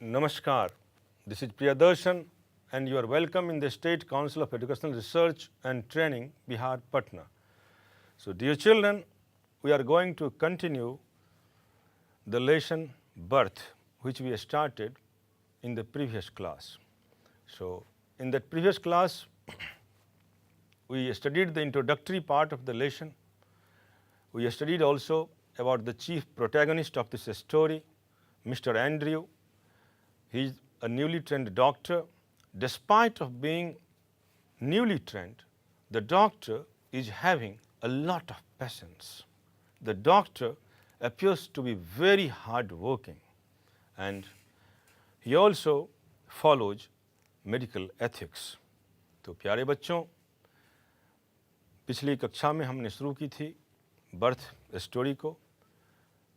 Namaskar, this is Priyadarshan and you are welcome in the State Council of Educational Research and Training, Bihar, Patna. So dear children, we are going to continue the lesson birth which we started in the previous class. So in that previous class, we studied the introductory part of the lesson. We studied also about the chief protagonist of this story, Mr. Andrew. He is a newly trained doctor. Despite of being newly trained, the doctor is having a lot of patience. The doctor appears to be very hardworking and he also follows medical ethics. तो प्यारे बच्चों, पिछली कक्षा में हमने शुरू की थी बर्थ स्टोरी को।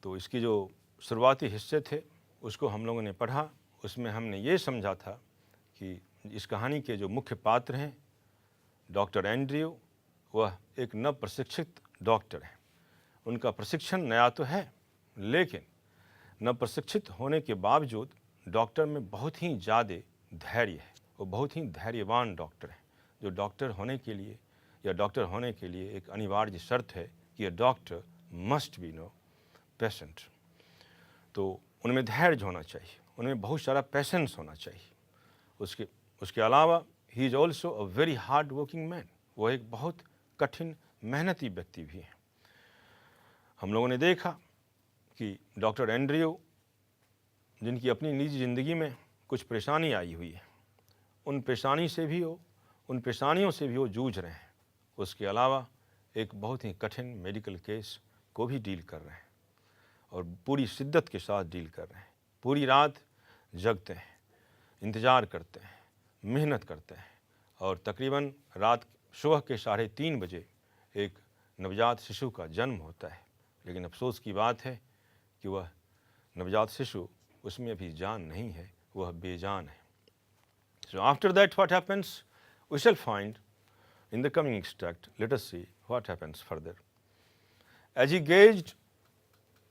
तो इसकी जो शुरुआती हिस्से थे उसको हम लोगों ने पढ़ा। उसमें हमने ये समझा था कि इस कहानी के जो मुख्य पात्र हैं डॉक्टर एंड्रयू, वह एक नव प्रशिक्षित डॉक्टर हैं। उनका प्रशिक्षण नया तो है, लेकिन नव प्रशिक्षित होने के बावजूद डॉक्टर में बहुत ही ज़्यादा धैर्य है। वो बहुत ही धैर्यवान डॉक्टर हैं। जो डॉक्टर होने के लिए या डॉक्टर होने के लिए एक अनिवार्य शर्त है कि ये doctor must be no patient. तो उनमें धैर्य होना चाहिए, उनमें बहुत सारा पेशेंस होना चाहिए। उसके अलावा he is also a very hard working man. वो एक बहुत कठिन मेहनती व्यक्ति भी हैं। हम लोगों ने देखा कि डॉक्टर एंड्रयू, जिनकी अपनी निजी ज़िंदगी में कुछ परेशानी आई हुई है, उन परेशानियों से भी वो जूझ रहे हैं। उसके अलावा एक बहुत ही कठिन मेडिकल केस को भी डील कर रहे हैं और पूरी शिद्दत के साथ डील कर रहे हैं। पूरी रात जगते हैं, इंतज़ार करते हैं, मेहनत करते हैं और तकरीबन रात सुबह के 3:30 बजे एक नवजात शिशु का जन्म होता है। लेकिन अफसोस की बात है कि वह नवजात शिशु, उसमें अभी जान नहीं है, वह बेजान है। So after that what happens, we shall find in the coming extract. Let us see what happens further. As he gazed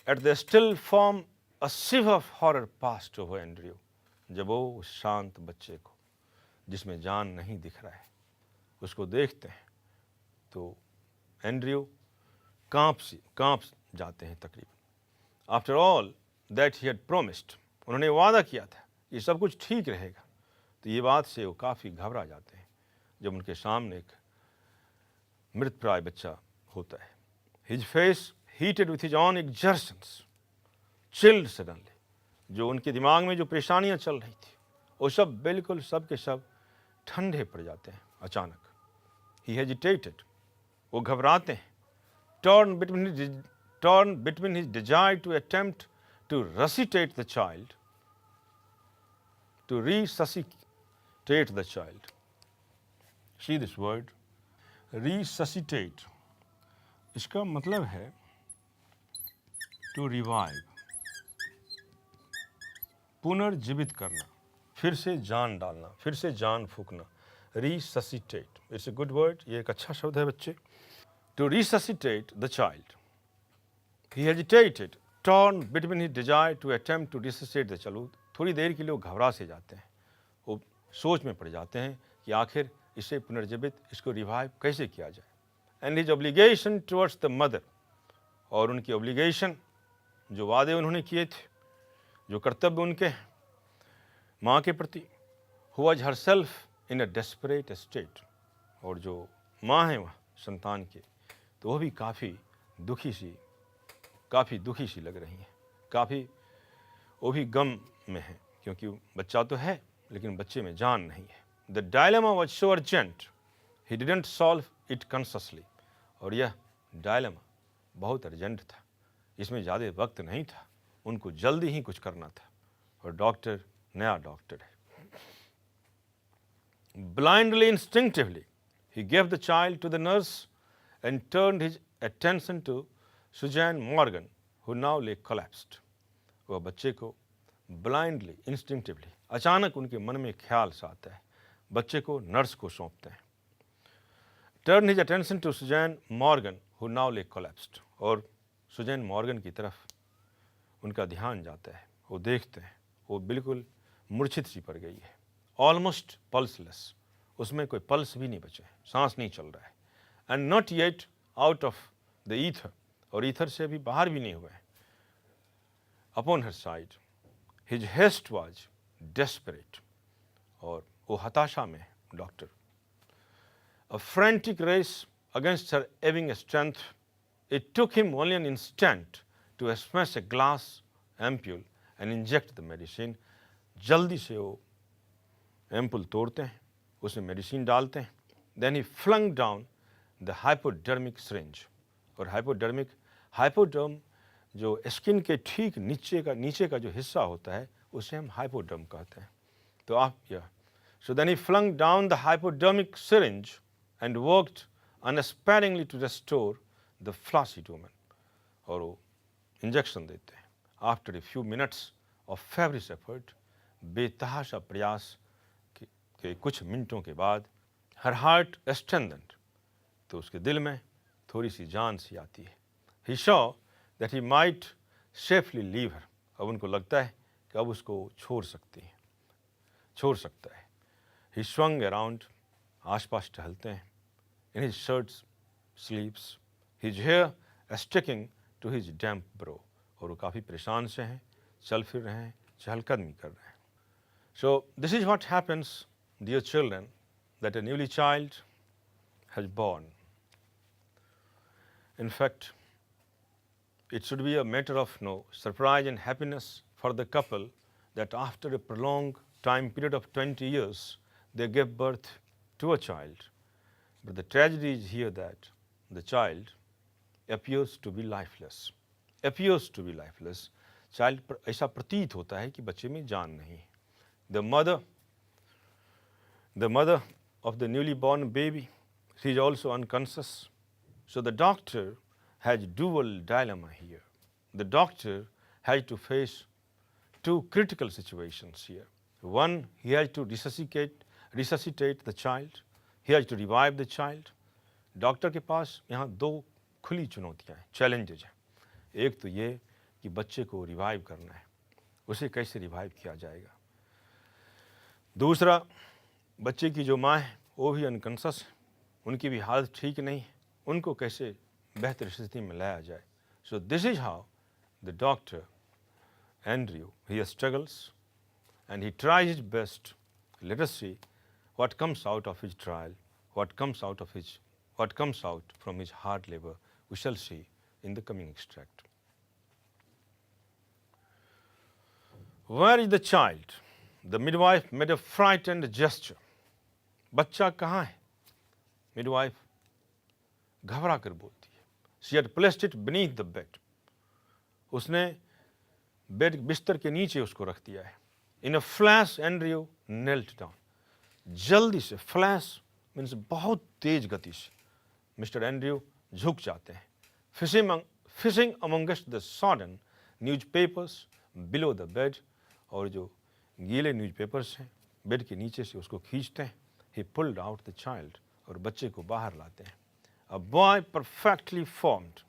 at the still form, a shiver of horror passed over Andrew. जब वो उस शांत बच्चे को, जिसमें जान नहीं दिख रहा है, उसको देखते हैं तो एंड्रयू कांप जाते हैं तकरीबन। After all that he had promised, उन्होंने वादा किया था ये सब कुछ ठीक रहेगा, तो ये बात से वो काफ़ी घबरा जाते हैं जब उनके सामने एक मृतप्राय बच्चा होता है। His face heated with his own exertions chilled suddenly. जो उनके दिमाग में जो परेशानियां चल रही थी वो सब बिल्कुल सब के सब ठंडे पड़ जाते हैं अचानक। ही हेजिटेटेड, वो घबराते हैं। Torn between his desire to attempt to resuscitate the child. See this word, resuscitate. इसका मतलब है to revive, पुनर्जीवित करना, फिर से जान डालना, फिर से जान फूकना। resuscitate, it's a good word, ये एक अच्छा शब्द है बच्चे। to resuscitate the child. He hesitated, torn between his desire to attempt to resuscitate the child. थोड़ी देर के लिए वो घबरा से जाते हैं, वो सोच में पड़ जाते हैं कि आखिर इसे पुनर्जीवित, इसको रिवाइव कैसे किया जाए। And his obligation towards the mother, और उनकी ऑब्लिगेशन, जो वादे उन्होंने किए थे, जो कर्तव्य उनके माँ के प्रति, who was herself in a desperate state, और जो माँ हैं वह संतान के, तो वह भी काफ़ी दुखी सी लग रही हैं। वो भी गम में है, क्योंकि बच्चा तो है लेकिन बच्चे में जान नहीं है। The dilemma was so urgent he didn't solve it consciously, और यह डायलेमा बहुत अर्जेंट था, इसमें ज़्यादा वक्त नहीं था, उनको जल्दी ही कुछ करना था। और डॉक्टर नया डॉक्टर है। ब्लाइंडली इंस्टिंक्टिवली ही gave the child to the nurse and turned his attention to Susan Morgan who now lay collapsed. वह बच्चे को ब्लाइंडली इंस्टिंक्टिवली, अचानक उनके मन में ख्याल सा आता है, बच्चे को नर्स को सौंपते हैं। Turn his attention to Susan Morgan who now lay collapsed, और सुजैन मॉर्गन की तरफ उनका ध्यान जाता है। वो देखते हैं, वो बिल्कुल मूर्छित सी पड़ गई है, ऑलमोस्ट पल्सलेस, उसमें कोई पल्स भी नहीं बचे, सांस नहीं चल रहा है, and not yet out of the ether, और ईथर से अभी बाहर भी नहीं हुए हैं। Upon her side his haste was desperate, और वो हताशा में doctor. A frantic race against her ebbing strength, it took him only an instant to smash a glass ampule and inject the medicine. जल्दी से वो एम्पुल तोड़ते हैं, उसमें मेडिसिन डालते हैं, then he flung down the hypodermic syringe. और हाइपोडर्म जो स्किन के ठीक नीचे का जो हिस्सा होता है उसे हम हाइपोडर्म कहते हैं। तो आप so then he flung down the hypodermic syringe and worked unsparingly to restore the flaccid woman. और वो इंजेक्शन देते हैं। After a few minutes of feverish effort, बेतहाशा प्रयास के कुछ मिनटों के बाद, her heart strengthened, तो उसके दिल में थोड़ी सी जान सी आती है। He saw that he might safely leave her. अब उनको लगता है कि अब उसको छोड़ सकता है। He swung around, आसपास टहलते हैं, in his shirt sleeves, his hair sticking to his damp brow, और वो काफ़ी परेशान से हैं, चल फिर रहे हैं, चहलकदमी कर रहे हैं। So this is what happens, dear children, that a newly child has born. In fact, it should be a matter of no surprise and happiness for the couple that after a prolonged time period of 20 years, they gave birth to a child. But the tragedy is here that the child appears to be lifeless. Appears to be lifeless. Child ऐसा प्रतीत होता है कि बच्चे में जान नहीं है. The mother of the newly born baby, she is also unconscious. So the doctor has dual dilemma here. The doctor has to face two critical situations here. One, he has to resuscitate the child. He has to revive the child. Doctor के पास यहाँ दो खुली चुनौतियाँ हैं, challenges हैं। एक तो ये कि बच्चे को रिवाइव करना है, उसे कैसे रिवाइव किया जाएगा। दूसरा, बच्चे की जो माँ है वो भी अनकॉन्शियस है, उनकी भी हालत ठीक नहीं है, उनको कैसे बेहतर स्थिति में लाया जाए। So this is how the doctor Andrew he struggles and he tries his best. Let us see what comes out of his trial, what comes out from his hard labor. We shall see in the coming extract. Where is the child? The midwife made a frightened gesture. बच्चा कहाँ है? Midwife घबरा कर बोलती है. She had placed it beneath the bed. उसने bed बिस्तर के नीचे उसको रख दिया है. In a flash, Andrew knelt down. जल्दी से, फ्लैश मीन्स बहुत तेज गति से मिस्टर एंड्रयू झुक जाते हैं. Fishing amongst the sodden newspapers below the bed, और जो गीले न्यूज़पेपर्स हैं बेड के नीचे से उसको खींचते हैं. ही पुल्ड आउट द चाइल्ड, और बच्चे को बाहर लाते हैं. अ बॉय परफेक्टली फॉर्म्ड,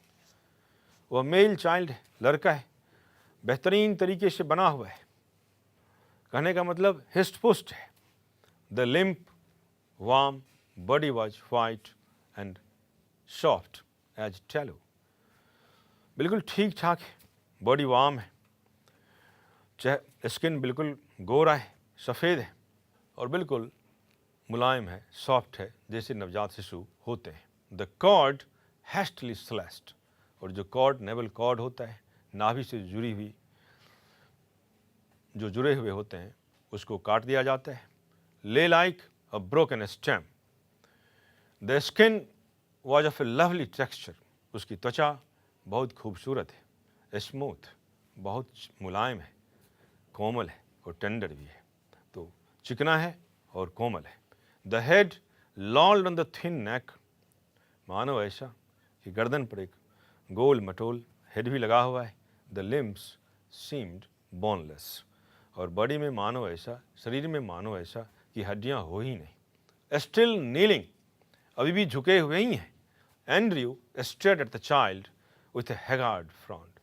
वह मेल चाइल्ड है, लड़का है, बेहतरीन तरीके से बना हुआ है. कहने का मतलब हिस्ट पुस्ट है. The limp warm body was white and soft as tallow. बिल्कुल ठीक ठाक है, बॉडी वार्म है, स्किन बिल्कुल गोरा है, सफ़ेद है, और बिल्कुल मुलायम है, सॉफ्ट है, जैसे नवजात शिशु होते हैं. द कॉर्ड हैस्टली स्लैश्ड, और जो कॉर्ड नेवल कॉर्ड होता है, नाभि से जुड़े हुए होते हैं, उसको काट दिया जाता है. ले like a broken stem. The skin was of A lovely texture, उसकी त्वचा बहुत खूबसूरत है, स्मूथ बहुत मुलायम है, कोमल है और टेंडर भी है. तो चिकना है और कोमल है. The head lolled on the thin neck, मानो ऐसा कि गर्दन पर एक गोल मटोल हेड भी लगा हुआ है. द लिम्स सीम्ड बोनलेस, और बॉडी में मानो ऐसा, शरीर में मानो ऐसा कि हड्डियां हो ही नहीं. स्टिल नीलिंग, अभी भी झुके हुए ही हैं. Andrew stared at the child with a haggard frown,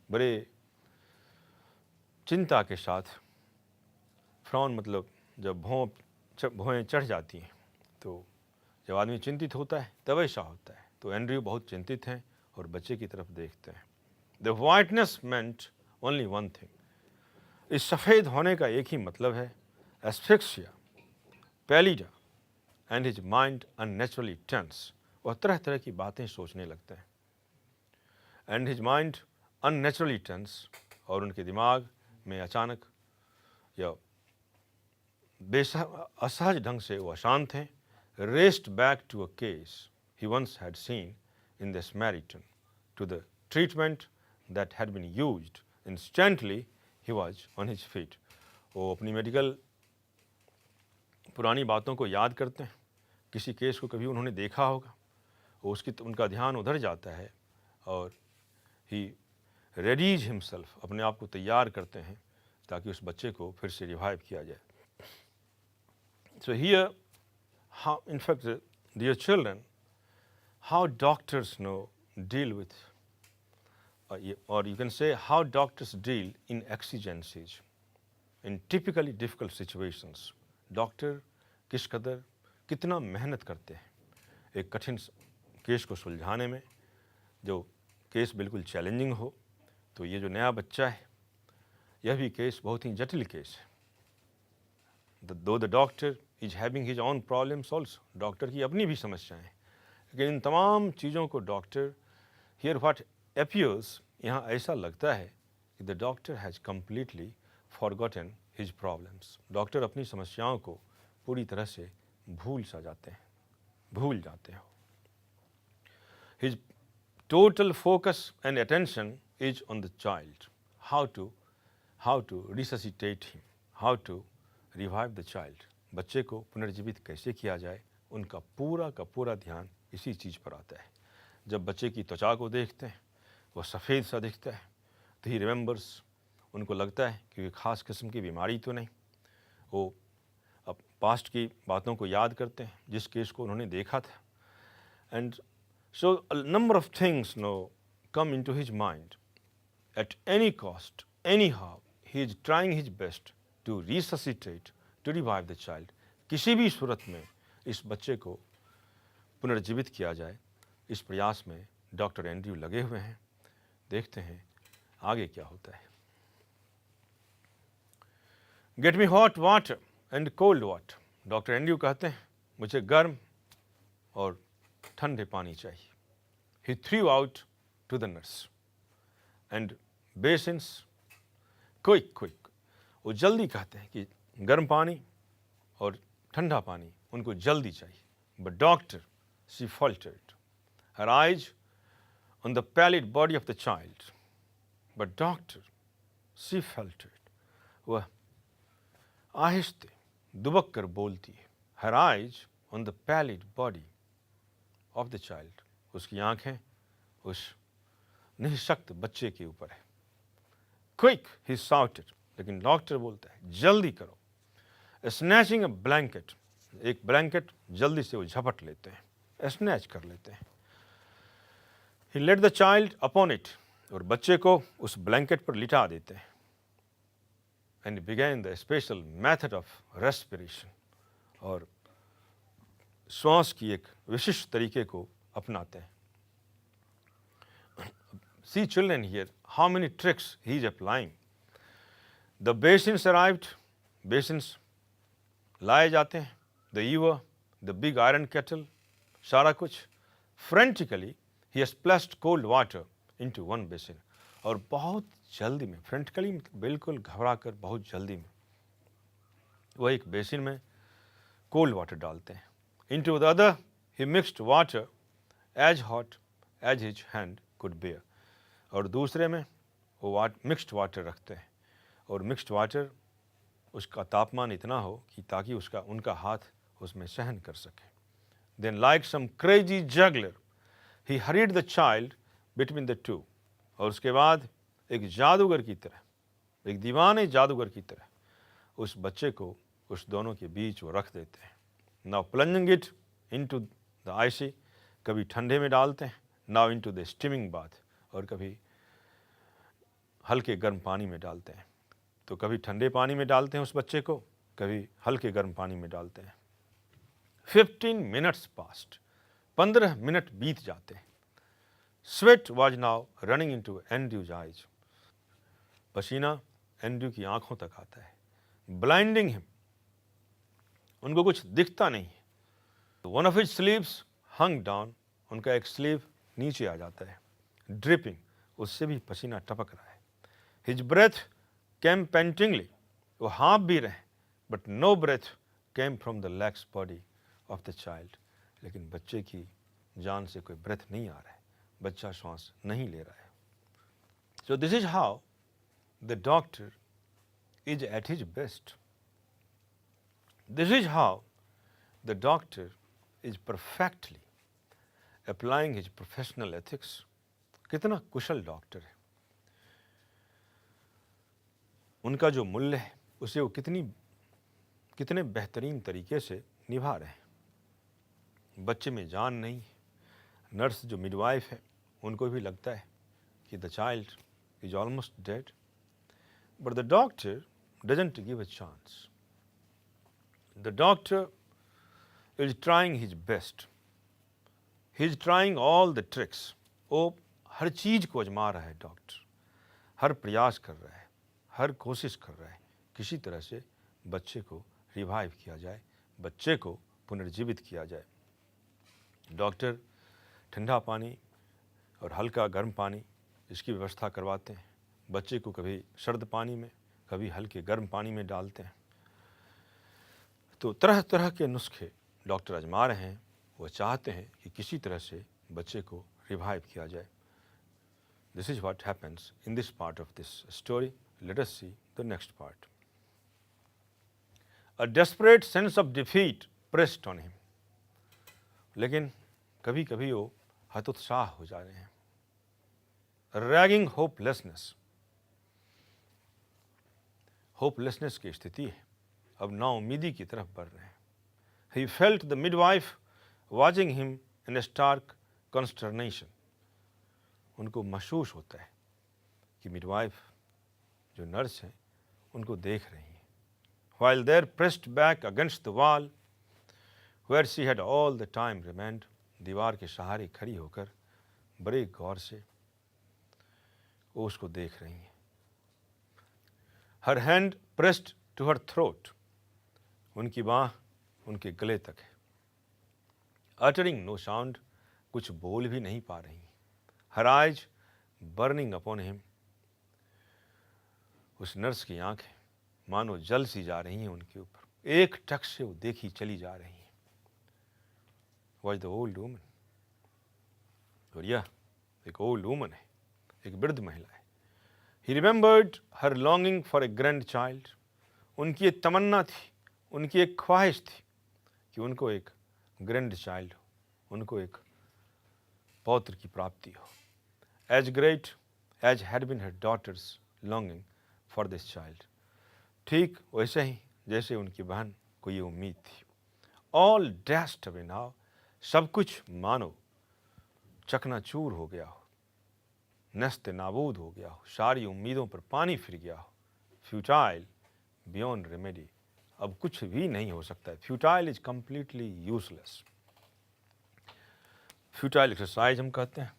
बड़े चिंता के साथ फ्रॉन मतलब जब भौहें चढ़ जाती हैं, तो जब आदमी चिंतित होता है तब ऐसा होता है। तो एंड्रयू बहुत चिंतित हैं और बच्चे की तरफ देखते हैं। The whiteness meant only one thing, इस सफ़ेद होने का एक ही मतलब है, asphyxia pallida and his mind unnaturally tense. वह तरह तरह की बातें सोचने लगते हैं। And his mind unnaturally tense, और उनके दिमाग में अचानक या असहज ढंग से वो अशांत हैं। Raced back to a case he once had seen in the Samaritan, to the treatment that had been used. Instantly he was on his feet. वो अपनी मेडिकल पुरानी बातों को याद करते हैं, किसी केस को कभी उन्होंने देखा होगा, वो उनका ध्यान उधर जाता है और ही रेडीज हिमसेल्फ, अपने आप को तैयार करते हैं ताकि उस बच्चे को फिर से रिवाइव किया जाए। So here, how, in fact, dear children, how doctors deal with, or you can say how doctors deal in exigencies, in typically difficult situations. Doctor कितना मेहनत करते हैं एक कठिन केस को सुलझाने में, जो केस बिल्कुल चैलेंजिंग हो। तो ये जो नया बच्चा है, यह भी केस बहुत ही जटिल केस है। दो the doctor is having his own problems also, doctor की अपनी भी समस्याएं हैं, लेकिन इन तमाम चीज़ों को डॉक्टर, हियर व्हाट अपीयर्स, यहाँ ऐसा लगता है कि the doctor has completely forgotten his problems. Doctor अपनी समस्याओं को पूरी तरह से भूल जाते हैं। His total focus and attention is on the child, how to resuscitate him, how to revive the child. बच्चे को पुनर्जीवित कैसे किया जाए, उनका पूरा का पूरा ध्यान इसी चीज़ पर आता है। जब बच्चे की त्वचा को देखते हैं, वह सफ़ेद सा दिखता है, तो ही रिमेंबर्स, उनको लगता है कि ख़ास किस्म की बीमारी तो नहीं। वो अब पास्ट की बातों को याद करते हैं, जिस केस को उन्होंने देखा था। And so a number of things come into his mind at any cost, anyhow he is trying his best to resuscitate, to revive the child. किसी भी सूरत में इस बच्चे को पुनर्जीवित किया जाए, इस प्रयास में डॉक्टर एंड्रयू लगे हुए हैं। देखते हैं आगे क्या होता है। Get me hot water and cold water, doctor Andrew कहते हैं मुझे गर्म और ठंडे पानी चाहिए। He threw out to the nurse and basins quick, वो जल्दी कहते हैं कि गर्म पानी और ठंडा पानी उनको जल्दी चाहिए। But doctor, she faltered, her eyes on the pallid body of the child. But doctor, she faltered, वह आहिस्ते दुबक कर बोलती है। Her eyes on the pallid body of the child, उसकी आंखें उस निःशक्त बच्चे के ऊपर है। Quick, he shouted, लेकिन डॉक्टर बोलता है जल्दी करो। Snatching a blanket, एक ब्लैंकेट जल्दी से वो झपट लेते हैं, स्नैच कर लेते हैं। He laid the child upon it, और बच्चे को उस ब्लैंकेट पर लिटा देते हैं। And began the special method of respiration, और श्वास की एक विशिष्ट तरीके को अपनाते हैं। See children here, how many tricks he is applying. The basins arrived, basins लाए जाते हैं, the ewer, the big iron kettle, सारा कुछ। Frantically he has splashed cold water into one basin, और बहुत जल्दी में, फ्रेंटिकली बिल्कुल घबरा कर बहुत जल्दी में वह एक बेसिन में कोल्ड वाटर डालते हैं। Into the other he mixed water as hot as his hand could bear, और दूसरे में वो मिक्स्ड वाटर रखते हैं, और मिक्स्ड वाटर उसका तापमान इतना हो कि ताकि उनका हाथ उसमें सहन कर सके। Then like some crazy juggler he hurried the child between the two, और उसके बाद एक जादूगर की तरह, एक दीवाने जादूगर की तरह उस बच्चे को उस दोनों के बीच वो रख देते हैं। Now plunging it into the icy, कभी ठंडे में डालते हैं, now into the steaming bath, और कभी हल्के गर्म पानी में डालते हैं। तो कभी ठंडे पानी में डालते हैं उस बच्चे को, कभी हल्के गर्म पानी में डालते हैं। 15 मिनट्स पास्ट, 15 मिनट बीत जाते हैं। Sweat was now running into Andrews eyes, पसीना एंड्रू की आंखों तक आता है। ब्लाइंडिंग हिम, उनको कुछ दिखता नहीं है। One of his sleeves hung down, उनका एक स्लीव नीचे आ जाता है। ड्रिपिंग, उससे भी पसीना टपक रहा है। हिज ब्रेथ केम पेंटिंगली, वो हाँफ भी रहे, but no breath came from the lax body of the child, लेकिन बच्चे की जान से कोई ब्रेथ नहीं आ रहा है, बच्चा श्वास नहीं ले रहा है। So this is how the doctor is at his best. This is how the doctor is perfectly applying his professional ethics। कितना कुशल डॉक्टर है, उनका जो मूल्य है उसे वो कितने बेहतरीन तरीके से निभा रहे हैं। बच्चे में जान नहीं है। नर्स जो मिडवाइफ है उनको भी लगता है कि the child is almost dead, but the doctor doesn't give a chance. The doctor is trying his best, he is trying all the tricks। वो हर चीज को आजमा रहा है डॉक्टर, हर प्रयास कर रहा है, हर कोशिश कर रहा है किसी तरह से बच्चे को रिवाइव किया जाए, बच्चे को पुनर्जीवित किया जाए। डॉक्टर ठंडा पानी और हल्का गर्म पानी इसकी व्यवस्था करवाते हैं। बच्चे को कभी सर्द पानी में, कभी हल्के गर्म पानी में डालते हैं। तो तरह तरह के नुस्खे डॉक्टर आजमा रहे हैं। वो चाहते हैं कि किसी तरह से बच्चे को रिवाइव किया जाए। This is what happens in this part of this story. Let us see the next part. A desperate sense of defeat pressed on him, लेकिन कभी कभी वो हतोत्साह हो जा रहे हैं। रैगिंग होपलेसनेस की स्थिति है, अब नाउमीदी की तरफ बढ़ रहे हैं। He felt the midwife watching him in a stark consternation। उनको महसूस होता है कि मिडवाइफ जो नर्स हैं उनको देख रही हैं। While there pressed back against the wall where she had all the time remained, दीवार के सहारे खड़ी होकर बड़े गौर से वो उसको देख रही हैं। Her hand pressed to her throat, उनकी बाँह उनके गले तक है। अटरिंग नो साउंड, कुछ बोल भी नहीं पा रही। Her eyes burning upon him, उस नर्स की आंखें मानो जल सी जा रही हैं उनके ऊपर, एक टक से वो देखी चली जा रही हैं। वॉज द ओल्ड वुमन, और यह एक ओल्ड वुमन है, एक वृद्ध महिला है। ही remembered her longing for a grand child, उनकी एक तमन्ना थी, उनकी एक ख्वाहिश थी कि उनको एक ग्रैंड चाइल्ड हो, उनको एक पौत्र की प्राप्ति हो। As great as had been her daughter's longing for this child, ठीक वैसे ही जैसे उनकी बहन को ये उम्मीद थी। ऑल डैश्ड अवे नाउ, सब कुछ मानो चकनाचूर हो गया हो, नस्ते नाबूद हो गया हो, सारी उम्मीदों पर पानी फिर गया हो। फ्यूटाइल बियॉन्ड रेमेडी, अब कुछ भी नहीं हो सकता है। Futile is completely useless. Futile exercise हम कहते हैं।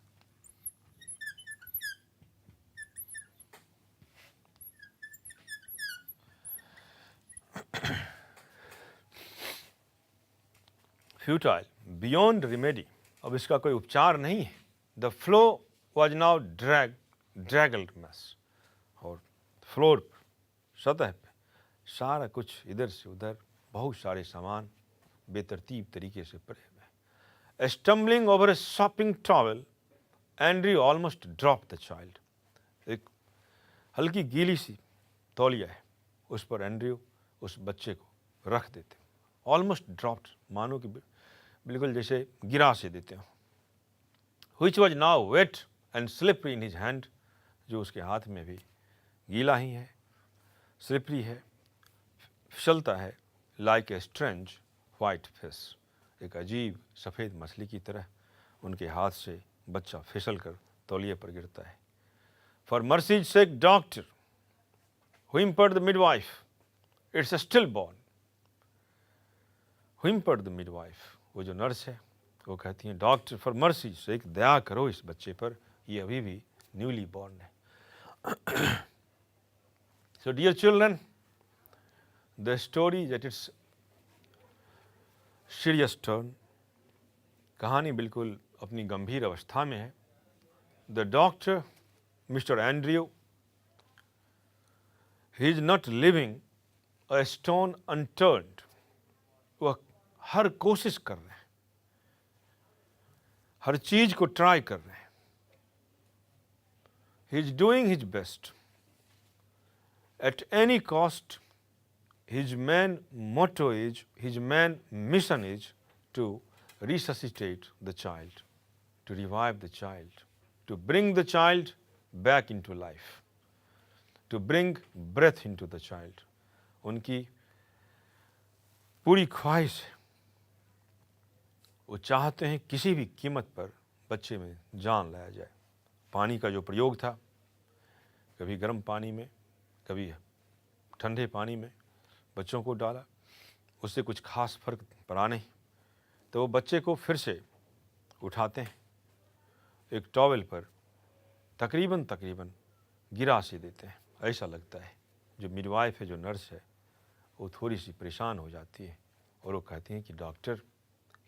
फ्यूटाइल बियॉन्ड रेमेडी, अब इसका कोई उपचार नहीं है। The flow was now draggled mess, और फ्लोर पर, सतह पे सारा कुछ इधर से उधर, बहुत सारे सामान बेतरतीब तरीके से पड़े हुए। Stumbling over A shopping towel, Andrew almost drop the child, एक हल्की गीली सी तौलिया है, उस पर एंड्रयू उस बच्चे को रख देते। ऑलमोस्ट ड्रॉप्ड, मानो कि बिल्कुल जैसे गिरा से देते हो। Which was now wet and slippery in his hand, जो उसके हाथ में भी गीला ही है, स्लिपरी है, फिसलता है। Like a strange white fish, एक अजीब सफ़ेद मछली की तरह उनके हाथ से बच्चा फिसल कर तौलिए पर गिरता है। For mercy's sake doctor, whimpered the midwife, it's stillborn, whimpered the midwife. वो जो नर्स है वो कहती है, डॉक्टर फॉर मर्सी सेक, दया करो इस बच्चे पर, ये अभी भी न्यूली बॉर्न है. So dear children, the story is at its serious turn. कहानी बिल्कुल अपनी गंभीर अवस्था में है. The doctor, Mr. Andrew, he is not leaving a stone unturned. वह हर कोशिश कर रहे हैं, हर चीज को ट्राई कर रहे हैं. He is doing his best. At any cost, his main motto is, his main mission is to resuscitate the child, to revive the child, to bring the child back into life, to bring breath into the child. उनकी पूरी ख्वाहिश है, वो चाहते हैं किसी भी कीमत पर बच्चे में जान लाया जाए. पानी का जो प्रयोग था, कभी गर्म पानी में, कभी ठंडे पानी में बच्चों को डाला, उससे कुछ खास फर्क पड़ा नहीं. तो वो बच्चे को फिर से उठाते हैं, एक टॉवेल पर तकरीबन गिरा से देते हैं. ऐसा लगता है जो मिडवाइफ है, जो नर्स है, वो थोड़ी सी परेशान हो जाती है और वो कहती हैं कि डॉक्टर,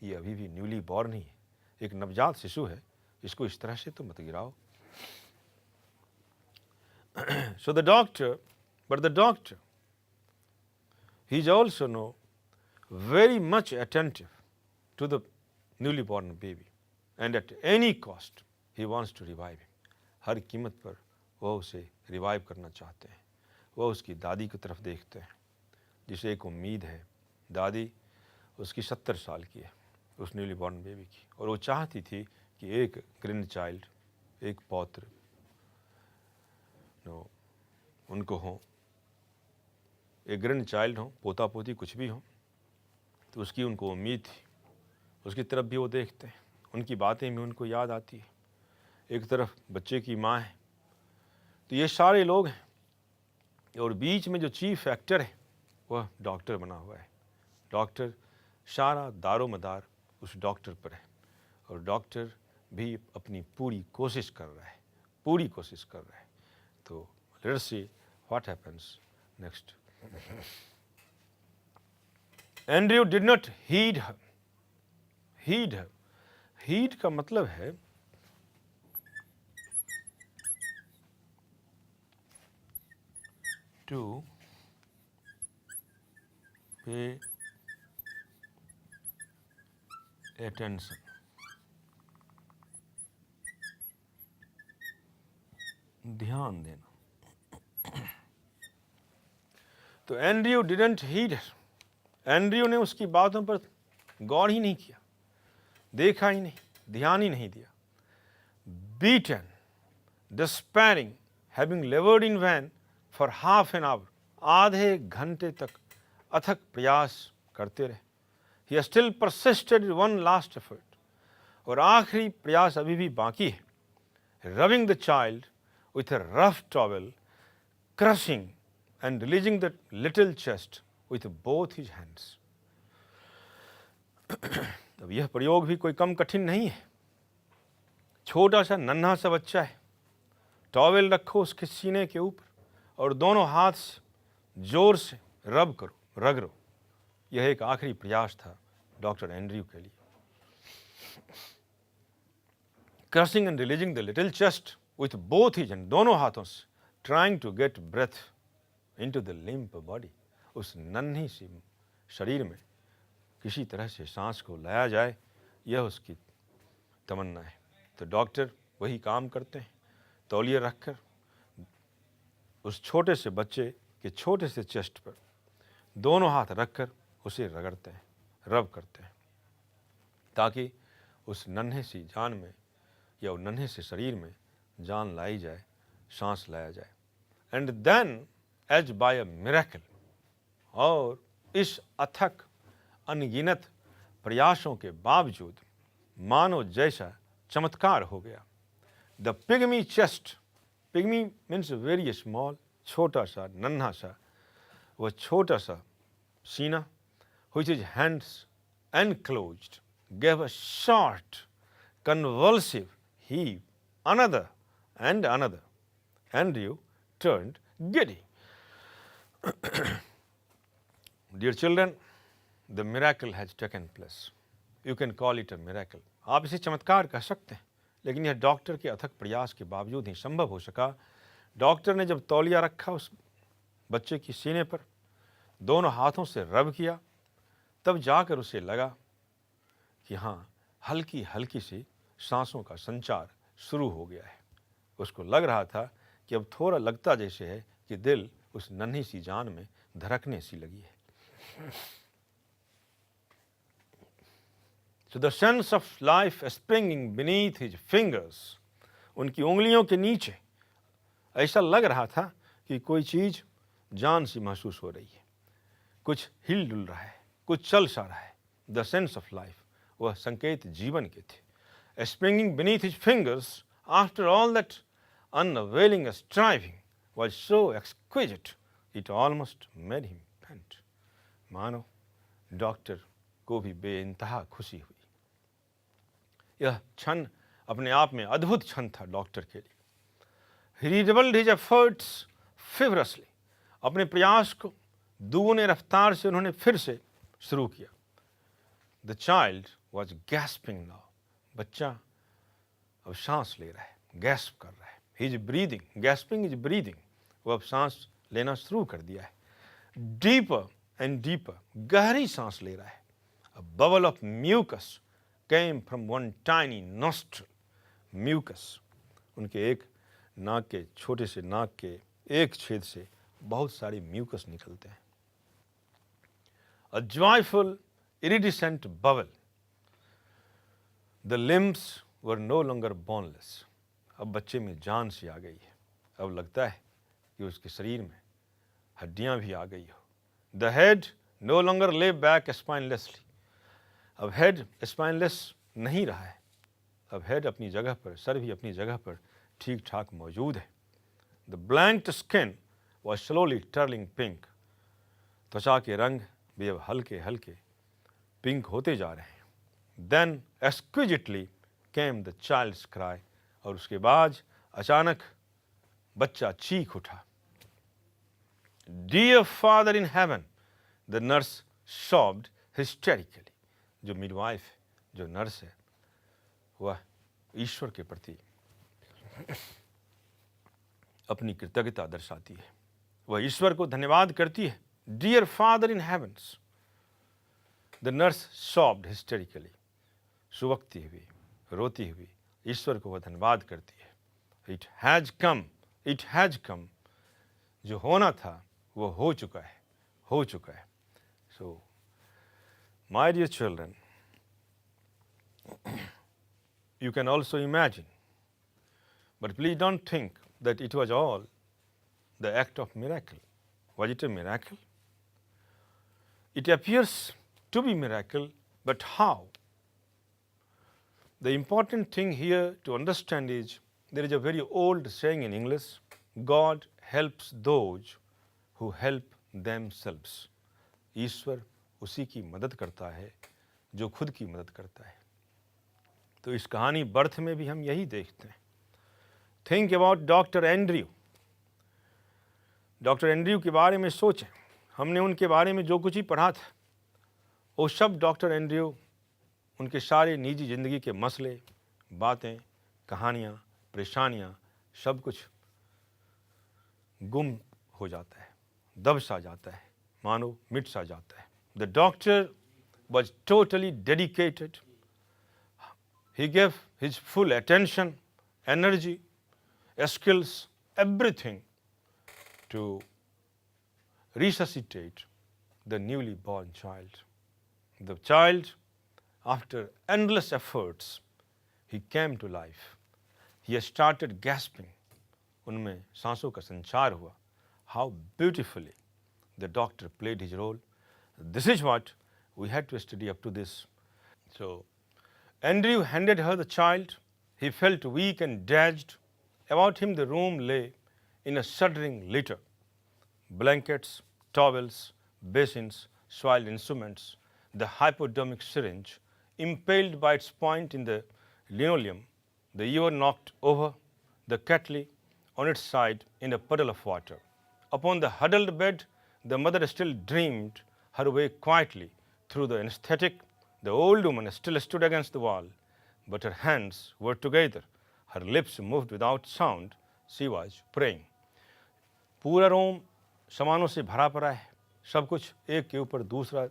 ये अभी भी न्यूली बॉर्न ही है, एक नवजात शिशु है, इसको इस तरह से तो मत गिराओ. So the doctor, he is also now very much attentive to the newly born baby, and at any cost he wants to revive him. हर कीमत पर वह उसे रिवाइव करना चाहते हैं. वह उसकी दादी की तरफ देखते हैं, जिसे एक उम्मीद है. दादी उसकी 70 साल की है, उस न्यूली बॉर्न बेबी की, और वो चाहती थी कि एक ग्रैंड चाइल्ड, एक पौत्र उनको हो, एक ग्रैंड चाइल्ड हो, पोता पोती कुछ भी हो. तो उसकी उनको उम्मीद थी. उसकी तरफ भी वो देखते हैं, उनकी बातें भी उनको याद आती है. एक तरफ बच्चे की माँ है. तो ये सारे लोग हैं, और बीच में जो चीफ एक्टर है वह डॉक्टर बना हुआ है. डॉक्टर, सारा दारोमदार उस डॉक्टर पर है, और डॉक्टर भी अपनी पूरी कोशिश कर रहा है. तो let's see what happens next. Andrew did not heed her. Heed का मतलब है टू पे attention. ध्यान देना. तो एंड्रयू डिडंट हीड. एंड्रयू ने उसकी बातों पर गौर ही नहीं किया, देखा ही नहीं, ध्यान ही नहीं दिया. Beaten, despairing, having labored in vain for half an hour, आधे घंटे तक अथक प्रयास करते रहे. He still persisted in one last effort. और आखिरी प्रयास अभी भी बाकी है. Rubbing the child with a rough towel, crushing and releasing the little chest with both his hands. अब यह प्रयोग भी कोई कम कठिन नहीं है. छोटा सा नन्हा सा बच्चा है, टॉवेल रखो उसके सीने के ऊपर और दोनों हाथ से जोर से रब करो, रगड़ो. यह एक आखिरी प्रयास था डॉक्टर एंड्रयू के लिए. Crushing and releasing the little chest with both his hand, दोनों हाथों से, trying to get breath into the limp body, उस नन्ही सी शरीर में किसी तरह से सांस को लाया जाए, यह उसकी तमन्ना है. तो डॉक्टर वही काम करते हैं. तौलिया रखकर उस छोटे से बच्चे के छोटे से चेस्ट पर दोनों हाथ रखकर उसे रगड़ते हैं, रब करते हैं, ताकि उस नन्हे सी जान में या उस नन्हे से शरीर में जान लाई जाए, सांस लाया जाए. And then as by a miracle, और इस अथक अनगिनत प्रयासों के बावजूद मानो जैसा चमत्कार हो गया. The pygmy chest, pygmy means very small, छोटा सा, नन्हा सा, वह छोटा सा सीना, which his hands enclosed, gave a short, convulsive heave, another and another. Andrew turned giddy. Dear children, the miracle has taken place. You can call it a miracle. आप इसे चमत्कार कह सकते हैं, लेकिन यह डॉक्टर के अथक प्रयास के बावजूद ही संभव हो सका। डॉक्टर ने जब तौलिया रखा उस बच्चे की सीने पर, दोनों हाथों से रब किया, तब जाकर उसे लगा कि हाँ, हल्की हल्की सी सांसों का संचार शुरू हो गया है। उसको लग रहा था कि अब थोड़ा लगता जैसे है कि दिल उस नन्ही सी जान में धड़कने सी लगी है। So the sense of life springing beneath his fingers, उनकी उंगलियों के नीचे ऐसा लग रहा था कि कोई चीज जान सी महसूस हो रही है, कुछ हिल डुल रहा है, कुछ चल सा रहा है। द सेंस ऑफ लाइफ, वह संकेत जीवन के थे। Springing beneath his fingers, after all that unavailing striving was so exquisite, it almost made him faint. मानो डॉक्टर को भी बेइंतहा खुशी हुई। यह क्षण अपने आप में अद्भुत क्षण था डॉक्टर के लिए। He redoubled his efforts feverishly. अपने प्रयास को दुगने रफ्तार से उन्होंने फिर से शुरू किया। The child was gasping now. बच्चा अब सांस ले रहा है, गैस्प कर रहा है। He is breathing. Gasping is breathing. वो अब सांस लेना शुरू कर दिया है। Deeper and deeper. गहरी सांस ले रहा है। A bubble of mucus came from one tiny nostril. Mucus, उनके एक नाक के छोटे से नाक के एक छेद से बहुत सारे म्यूकस निकलते हैं। A joyful, iridescent bubble. The limbs were no longer boneless. अब बच्चे में जान सी आ गई है। अब लगता है कि उसके शरीर में हड्डियां भी आ गई हो। The head no longer lay back spinelessly. अब हेड स्पाइनलेस नहीं रहा है। अब हेड अपनी जगह पर, सर भी अपनी जगह पर ठीक ठाक मौजूद है। The blanched skin was slowly turning pink. त्वचा के रंग भी अब हल्के हल्के पिंक होते जा रहे हैं। Then exquisitely came the child's cry. और उसके बाद अचानक बच्चा चीख उठा। Dear Father in heaven, the nurse sobbed hysterically. जो मिडवाइफ है, जो नर्स है, वह ईश्वर के प्रति अपनी कृतज्ञता दर्शाती है। वह ईश्वर को धन्यवाद करती है। Dear Father in heavens, the nurse sobbed hysterically. सुबकती हुई, रोती हुई ईश्वर को वह धन्यवाद करती है। It has come, it has come. जो होना था वो हो चुका है, हो चुका है। So, my dear children, you can also imagine, but please don't think that it was all the act of miracle. Was it a miracle? It appears to be miracle, but how? The important thing here to understand is there is a very old saying in English, God helps those who help themselves. ईश्वर उसी की मदद करता है जो खुद की मदद करता है। तो इस कहानी बर्थ में भी हम यही देखते हैं। Think about doctor Andrew. Doctor Andrew के बारे में सोचें। हमने उनके बारे में जो कुछ ही पढ़ा था, वो सब डॉक्टर एंड्रयू, उनके सारे निजी ज़िंदगी के मसले, बातें, कहानियाँ, परेशानियाँ, सब कुछ गुम हो जाता है, दब सा जाता है, मानो मिट सा जाता है। The doctor was totally dedicated. He gave his full attention, energy, skills, everything to resuscitate the newly born child. The child, after endless efforts, he came to life. He started gasping. उनमें सांसों का संचार हुआ। How beautifully the doctor played his role. This is what we had to study up to this. So, Andrew handed her the child. He felt weak and dazed. About him the room lay in a shuddering litter. Blankets, towels, basins, soiled instruments. the hypodermic syringe impaled by its point in the linoleum, the ewer knocked over, the kettle on its side in a puddle of water. Upon the huddled bed, the mother still dreamed her way quietly through the anesthetic. The old woman still stood against the wall, but her hands were together. Her lips moved without sound. She was praying. पूरा रोम सामानों से भरा पड़ा है, सब कुछ एक के ऊपर दूसरा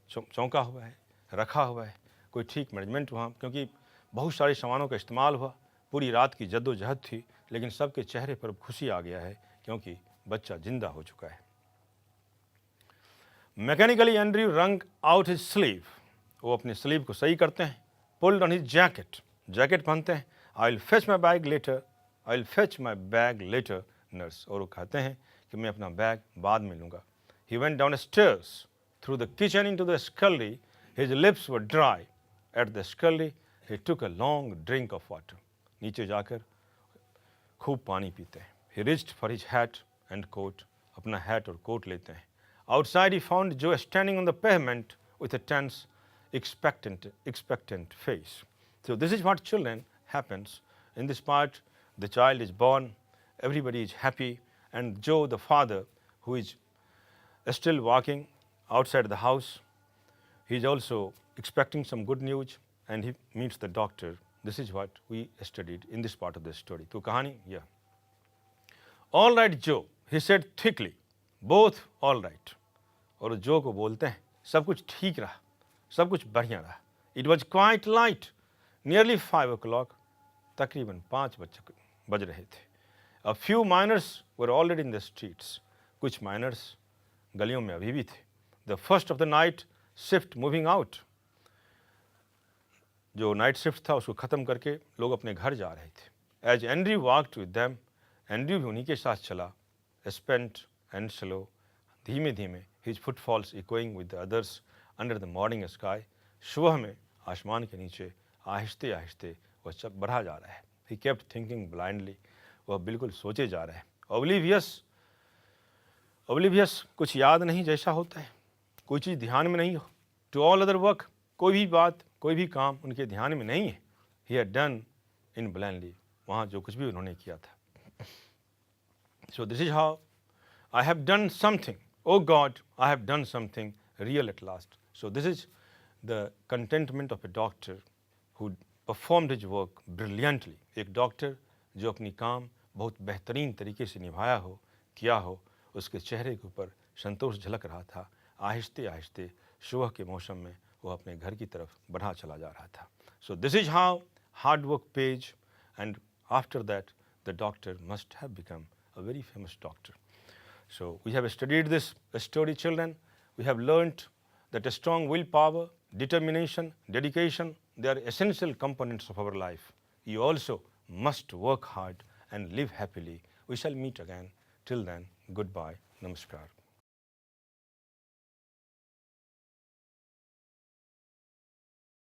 चौंका हुआ है, रखा हुआ है, कोई ठीक मैनेजमेंट वहाँ, क्योंकि बहुत सारे सामानों का इस्तेमाल हुआ, पूरी रात की जद्दोजहद थी, लेकिन सबके चेहरे पर खुशी आ गया है क्योंकि बच्चा जिंदा हो चुका है. Mechanically Andrew wrung out his sleeve, वो अपने स्लीव को सही करते हैं. Pulled on his jacket, jacket पहनते हैं. I will fetch my bag later, I will fetch my bag later nurse, और वो कहते हैं कि मैं अपना बैग बाद में लूँगा. He went downstairs through the kitchen into the scullery. His lips were dry at the scullery. He took a long drink of water, नीचे जाकर खूब पानी पीते हैं. He reached for his hat and coat, अपना hat और coat लेते हैं. Outside he found Joe standing on the pavement with a tense, expectant face. So this is what children happens. In this part, the child is born, everybody is happy, and Joe, the father, who is still walking outside the house, he is also expecting some good news, and he meets the doctor. This is what we studied in this part of the story. So kahani, yeah. All right, Joe, he said thickly. Both all right. और जो को बोलते हैं सब कुछ ठीक रहा, सब कुछ बढ़िया रहा. It was quite light, nearly 5 o'clock, तकरीबन 5 बज रहे थे. A few miners were already in the streets, कुछ माइनर्स गलियों में अभी भी थे. The first of the night shift moving out, जो नाइट शिफ्ट था उसको ख़त्म करके लोग अपने घर जा रहे थे. As Andrew walked with them, Andrew भी उन्हीं के साथ चला. स्पेंट एंड स्लो, धीमे धीमे. His footfalls echoing with the others under the morning sky. सुबह में आसमान के नीचे आहिस्ते आहिस्ते वह सब बढ़ा जा रहा है. He kept thinking blindly, वह बिल्कुल सोचे जा रहा है. Oblivious, कुछ याद नहीं जैसा होता है, कोई चीज़ ध्यान में नहीं हो. To all other work, कोई भी बात, कोई भी काम उनके ध्यान में नहीं है. He had done in blindly, वहाँ जो कुछ भी उन्होंने किया था. So this is how I have done something. Oh God, I have done something real at last. So this is the contentment of a doctor who performed his work brilliantly. एक doctor जो अपनी काम बहुत बेहतरीन तरीके से निभाया हो, किया हो, उसके चेहरे के ऊपर संतोष झलक रहा था. आहिस्ते आहिस्ते सुबह के मौसम में वो अपने घर की तरफ बढ़ा चला जा रहा था. So this is how hard work pays, and after that the doctor must have become a very famous doctor. So we have studied this story, children. We have learnt that a strong willpower, determination, dedication, they are essential components of our life. You also must work hard and live happily. We shall meet again. Till then, goodbye. Namaskar.